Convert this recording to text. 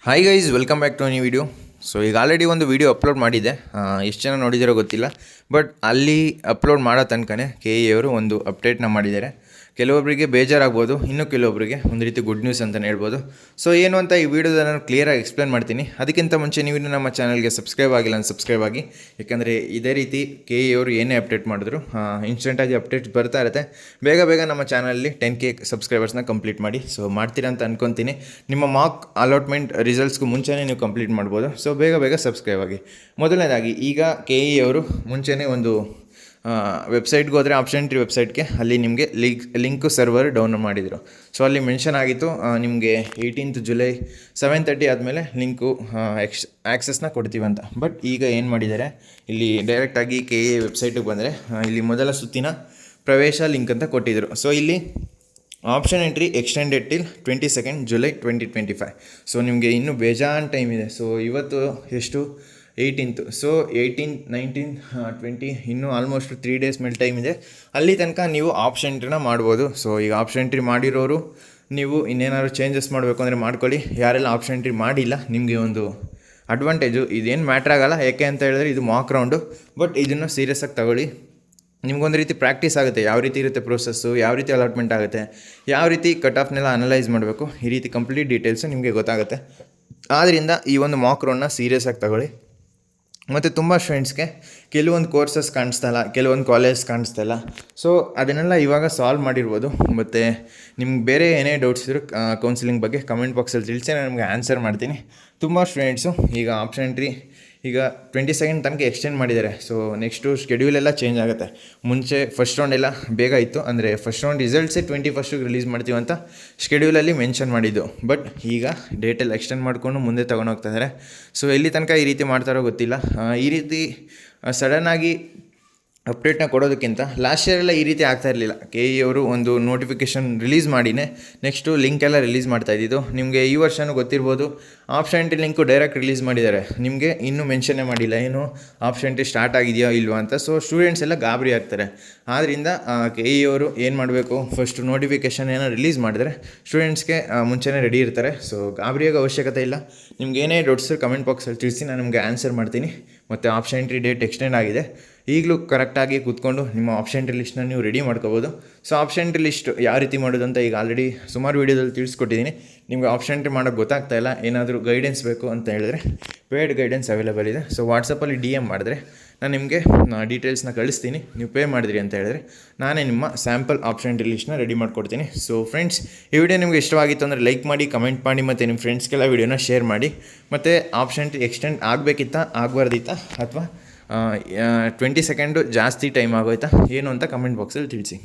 Hi guys, welcome back to new video. So ಈಗ already ಒಂದು video upload ಮಾಡಿದ್ದೆ, ಎಷ್ಟು ಜನ ನೋಡಿದಿರೋ ಗೊತ್ತಿಲ್ಲ. ಬಟ್ ಅಲ್ಲಿ ಅಪ್ಲೋಡ್ ಮಾಡೋ ತನಕನೇ KE ಅವರು ಒಂದು ಅಪ್ಡೇಟ್ನ ಮಾಡಿದ್ದಾರೆ. ಕೆಲವೊಬ್ಬರಿಗೆ ಬೇಜಾರಾಗ್ಬೋದು, ಇನ್ನೂ ಕೆಲವೊಬ್ಬರಿಗೆ ಒಂದು ರೀತಿ ಗುಡ್ ನ್ಯೂಸ್ ಅಂತಲೇ ಹೇಳ್ಬೋದು. ಸೊ ಏನು ಅಂತ ಈ ವಿಡಿಯೋದ ನಾನು ಕ್ಲಿಯರಾಗಿ ಎಕ್ಸ್ಪ್ಲೇನ್ ಮಾಡ್ತೀನಿ. ಅದಕ್ಕಿಂತ ಮುಂಚೆ ನೀವು ನಮ್ಮ ಚಾನಲ್ಗೆ ಸಬ್ಸ್ಕ್ರೈಬ್ ಆಗಿಲ್ಲ ಅಂತ ಸಬ್ಸ್ಕ್ರೈಬ್ ಆಗಿ, ಯಾಕಂದರೆ ಇದೇ ರೀತಿ KE ಅವರು ಏನೇ ಅಪ್ಡೇಟ್ ಮಾಡಿದ್ರು ಇನ್ಸ್ಟೆಂಟಾಗಿ ಅಪ್ಡೇಟ್ಸ್ ಬರ್ತಾ ಇರುತ್ತೆ. ಬೇಗ ನಮ್ಮ ಚಾನಲಲ್ಲಿ 10K ಸಬ್ಸ್ಕ್ರೈಬರ್ಸ್ನ ಕಂಪ್ಲೀಟ್ ಮಾಡಿ. ಸೊ ಮಾಡ್ತೀರಾ ಅಂತ ಅನ್ಕೊತೀನಿ. ನಿಮ್ಮ ಮಾರ್ಕ್ ಅಲಾಟ್ಮೆಂಟ್ ರಿಸಲ್ಟ್ಸ್ಗೂ ಮುಂಚೆನೇ ನೀವು ಕಂಪ್ಲೀಟ್ ಮಾಡ್ಬೋದು. ಸೊ ಬೇಗ ಸಬ್ಸ್ಕ್ರೈಬ್ ಆಗಿ. ಮೊದಲನೇದಾಗಿ ಈಗ KE ಅವರು ಮುಂಚೆನೇ ಒಂದು ವೆಬ್ಸೈಟ್ಗೆ ಹೋದರೆ ಆಪ್ಷನ್ ಎಂಟ್ರಿ ವೆಬ್ಸೈಟ್ಗೆ ಅಲ್ಲಿ ನಿಮಗೆ ಲಿಂಕು ಸರ್ವರ್ ಡೌನ್ಲೋಡ್ ಮಾಡಿದರು. ಸೊ ಅಲ್ಲಿ ಮೆನ್ಷನ್ ಆಗಿತ್ತು ನಿಮಗೆ 18 ಜುಲೈ 7:30 ಆದಮೇಲೆ ಲಿಂಕು ಆ್ಯಕ್ಸಸ್ನ ಕೊಡ್ತೀವಂತ. ಬಟ್ ಈಗ ಏನು ಮಾಡಿದ್ದಾರೆ, ಇಲ್ಲಿ ಡೈರೆಕ್ಟಾಗಿ KE ವೆಬ್ಸೈಟಿಗೆ ಬಂದರೆ ಇಲ್ಲಿ ಮೊದಲ ಸುತ್ತಿನ ಪ್ರವೇಶ ಲಿಂಕ್ ಅಂತ ಕೊಟ್ಟಿದ್ದರು. ಸೊ ಇಲ್ಲಿ option entry extended till 22 July 2025. So ನಿಮಗೆ ಇನ್ನೂ ಬೇಜಾನ್ ಟೈಮ್ ಇದೆ. ಸೊ ಇವತ್ತು ಎಷ್ಟು 18th. ಸೊ 18, 19, 20 ಇನ್ನೂ ಆಲ್ಮೋಸ್ಟ್ 3 ಡೇಸ್ ಮೇಲೆ ಟೈಮ್ ಇದೆ. ಅಲ್ಲಿ ತನಕ ನೀವು ಆಪ್ಷನ್ ಎಂಟ್ರಿನ ಮಾಡ್ಬೋದು. ಸೊ ಈಗ ಆಪ್ಷನ್ ಎಂಟ್ರಿ ಮಾಡಿರೋರು ನೀವು ಇನ್ನೇನಾದ್ರು ಚೇಂಜಸ್ ಮಾಡಬೇಕು ಅಂದರೆ ಮಾಡ್ಕೊಳ್ಳಿ. ಯಾರೆಲ್ಲ ಆಪ್ಷನ್ ಎಂಟ್ರಿ ಮಾಡಿಲ್ಲ ನಿಮಗೆ ಒಂದು ಅಡ್ವಾಂಟೇಜು, ಇದೇನು ಮ್ಯಾಟ್ರ್ ಆಗೋಲ್ಲ. ಯಾಕೆ ಅಂತ ಹೇಳಿದ್ರೆ ಇದು ಮಾಕ್ ರೌಂಡು. ಬಟ್ ಇದನ್ನು ಸೀರಿಯಸ್ಸಾಗಿ ತಗೊಳ್ಳಿ. ನಿಮ್ಗೊಂದು ರೀತಿ ಪ್ರಾಕ್ಟೀಸ್ ಆಗುತ್ತೆ, ಯಾವ ರೀತಿ ಇರುತ್ತೆ ಪ್ರೋಸೆಸ್ಸು, ಯಾವ ರೀತಿ ಅಲಾಟ್ಮೆಂಟ್ ಆಗುತ್ತೆ, ಯಾವ ರೀತಿ ಕಟ್ ಆಫ್ನೆಲ್ಲ ಅನಲೈಸ್ ಮಾಡಬೇಕು, ಈ ರೀತಿ ಕಂಪ್ಲೀಟ್ ಡೀಟೇಲ್ಸು ನಿಮಗೆ ಗೊತ್ತಾಗುತ್ತೆ. ಆದ್ದರಿಂದ ಈ ಒಂದು ಮಾಕ್ ರೌಂಡ್ನ ಸೀರಿಯಸ್ಸಾಗಿ ತಗೊಳ್ಳಿ. ಮತ್ತು ತುಂಬ ಸ್ಟೂಡೆಂಟ್ಸ್ಗೆ ಕೆಲವೊಂದು ಕೋರ್ಸಸ್ ಕಾಣಿಸ್ತಾ ಇಲ್ಲ, ಕೆಲವೊಂದು ಕಾಲೇಜ್ ಕಾಣಿಸ್ತಾ ಇಲ್ಲ. ಸೊ ಅದನ್ನೆಲ್ಲ ಇವಾಗ ಸಾಲ್ವ್ ಮಾಡಿರ್ಬೋದು. ಮತ್ತು ನಿಮ್ಗೆ ಬೇರೆ ಏನೇ ಡೌಟ್ಸ್ ಇದ್ದರೂ ಕೌನ್ಸಿಲಿಂಗ್ ಬಗ್ಗೆ ಕಮೆಂಟ್ ಬಾಕ್ಸಲ್ಲಿ ತಿಳಿಸಿ, ನಾನು ನಿಮಗೆ ಆನ್ಸರ್ ಮಾಡ್ತೀನಿ. ತುಂಬ ಸ್ಟೂಡೆಂಟ್ಸು ಈಗ ಆಪ್ಷನ್ ಎಂಟ್ರಿ ಈಗ 22 ತನಕ ಎಕ್ಸ್ಟೆಂಡ್ ಮಾಡಿದ್ದಾರೆ. ಸೊ ನೆಕ್ಸ್ಟು ಶೆಡ್ಯೂಲೆಲ್ಲ ಚೇಂಜ್ ಆಗುತ್ತೆ. ಮುಂಚೆ ಫಸ್ಟ್ ರೌಂಡ್ ಎಲ್ಲ ಬೇಗ ಇತ್ತು, ಅಂದರೆ ಫಸ್ಟ್ ರೌಂಡ್ ರಿಸಲ್ಟ್ಸೇ 21ಗೆ ರಿಲೀಸ್ ಮಾಡ್ತೀವಿ ಅಂತ ಶೆಡ್ಯೂಲಲ್ಲಿ ಮೆನ್ಷನ್ ಮಾಡಿದ್ದು. ಬಟ್ ಈಗ ಡೇಟೆಲ್ಲ ಎಕ್ಸ್ಟೆಂಡ್ ಮಾಡಿಕೊಂಡು ಮುಂದೆ ತೊಗೊಂಡೋಗ್ತಾ ಇದ್ದಾರೆ. ಸೊ ಎಲ್ಲಿ ತನಕ ಈ ರೀತಿ ಮಾಡ್ತಾರೋ ಗೊತ್ತಿಲ್ಲ. ಈ ರೀತಿ ಸಡನ್ನಾಗಿ ಅಪ್ಡೇಟ್ನ ಕೊಡೋದಕ್ಕಿಂತ ಲಾಸ್ಟ್ ಇಯರೆಲ್ಲ ಈ ರೀತಿ ಆಗ್ತಾ ಇರಲಿಲ್ಲ. KE ಅವರು ಒಂದು ನೋಟಿಫಿಕೇಷನ್ ರಿಲೀಸ್ ಮಾಡಿನೇ ನೆಕ್ಸ್ಟು ಲಿಂಕ್ ಎಲ್ಲ ರಿಲೀಸ್ ಮಾಡ್ತಾಯಿದ್ದು. ನಿಮಗೆ ಈ ವರ್ಷವೂ ಗೊತ್ತಿರ್ಬೋದು, option entry link direct release ಮಾಡಿದ್ದಾರೆ. ನಿಮಗೆ ಇನ್ನೂ ಮೆನ್ಷನ್ನೇ ಮಾಡಿಲ್ಲ ಏನು ಆಪ್ಷನ್ ಎಂಟ್ರಿ ಸ್ಟಾರ್ಟ್ ಆಗಿದೆಯೋ ಇಲ್ವಾ ಅಂತ. ಸೊ ಸ್ಟೂಡೆಂಟ್ಸ್ ಎಲ್ಲ ಗಾಬರಿ ಆಗ್ತಾರೆ. ಆದ್ದರಿಂದ KE ಅವರು ಏನು ಮಾಡಬೇಕು, ಫಸ್ಟು ನೋಟಿಫಿಕೇಷನ್ ಏನೋ ರಿಲೀಸ್ ಮಾಡಿದರೆ ಸ್ಟೂಡೆಂಟ್ಸ್ಗೆ ಮುಂಚೆನೇ ರೆಡಿ ಇರ್ತಾರೆ. ಸೊ ಗಾಬರಿಯಾಗೋ ಅವಶ್ಯಕತೆ ಇಲ್ಲ. ನಿಮ್ಗೆ ಏನೇ ಡೌಟ್ಸ್ ಕಮೆಂಟ್ ಬಾಕ್ಸಲ್ಲಿ ತಿಳಿಸಿ, ನಾನು ನಿಮಗೆ ಆನ್ಸರ್ ಮಾಡ್ತೀನಿ. ಮತ್ತು ಆಪ್ಷನ್ ಎಂಟ್ರಿ ಡೇಟ್ ಎಕ್ಸ್ಟೆಂಡ್ ಆಗಿದೆ. ಈಗಲೂ ಕರೆಕ್ಟಾಗಿ ಕೂತ್ಕೊಂಡು ನಿಮ್ಮ ಆಪ್ಷನ್ ಎಂಟ್ರಿ ಲಿಸ್ಟ್ನ ನೀವು ರೆಡಿ ಮಾಡ್ಕೋಬೋದು. ಸೊ ಆಪ್ಷನ್ ಎಂಟ್ರಿ ಲಿಸ್ಟ್ ಯಾವ ರೀತಿ ಮಾಡೋದು ಅಂತ ಈಗ ಆಲ್ರೆಡಿ ಸುಮಾರು ವೀಡಿಯೋದಲ್ಲಿ ತಿಳಿಸ್ಕೊಟ್ಟಿದ್ದೀನಿ. ನಿಮಗೆ ಆಪ್ಷನ್ ಎಂಟ್ರಿ ಮಾಡೋಕ್ಕೆ ಗೊತ್ತಾಗ್ತಾ ಇಲ್ಲ, ಏನಾದರೂ ಗೈಡೆನ್ಸ್ ಬೇಕು ಅಂತ ಹೇಳಿದ್ರೆ ಪೇಯ್ಡ್ ಗೈಡೆನ್ಸ್ ಅವೈಲೇಬಲ್ ಇದೆ. ಸೊ ವಾಟ್ಸಪ್ಪಲ್ಲಿ DM ಮಾಡಿದ್ರೆ ನಾನು ನಿಮಗೆ ಡೀಟೇಲ್ಸ್ನ ಕಳಿಸ್ತೀನಿ. ನೀವು ಪೇ ಮಾಡಿದ್ರಿ ಅಂತ ಹೇಳಿದ್ರೆ ನಾನೇ ನಿಮ್ಮ ಸ್ಯಾಂಪಲ್ ಆಪ್ಷನ್ ಎಂಟ್ರಿ ಲಿಸ್ಟ್ನ ರೆಡಿ ಮಾಡಿಕೊಡ್ತೀನಿ. ಸೊ ಫ್ರೆಂಡ್ಸ್, ಈ ವಿಡಿಯೋ ನಿಮಗೆ ಇಷ್ಟವಾಗಿತ್ತು ಅಂದರೆ ಲೈಕ್ ಮಾಡಿ, ಕಮೆಂಟ್ ಮಾಡಿ, ಮತ್ತು ನಿಮ್ಮ ಫ್ರೆಂಡ್ಸ್ಗೆಲ್ಲ ವಿಡಿಯೋನ ಶೇರ್ ಮಾಡಿ. ಮತ್ತು ಆಪ್ಷನ್ ಎಂಟ್ರಿ ಎಕ್ಸ್ಟೆಂಡ್ ಆಗಬೇಕಿತ್ತಾ ಆಗಬಾರ್ದಿತ್ತಾ, ಅಥವಾ 22 ಜಾಸ್ತಿ ಟೈಮ್ ಆಗೋಯ್ತಾ ಏನು ಅಂತ ಕಮೆಂಟ್ ಬಾಕ್ಸಲ್ಲಿ ತಿಳಿಸಿ.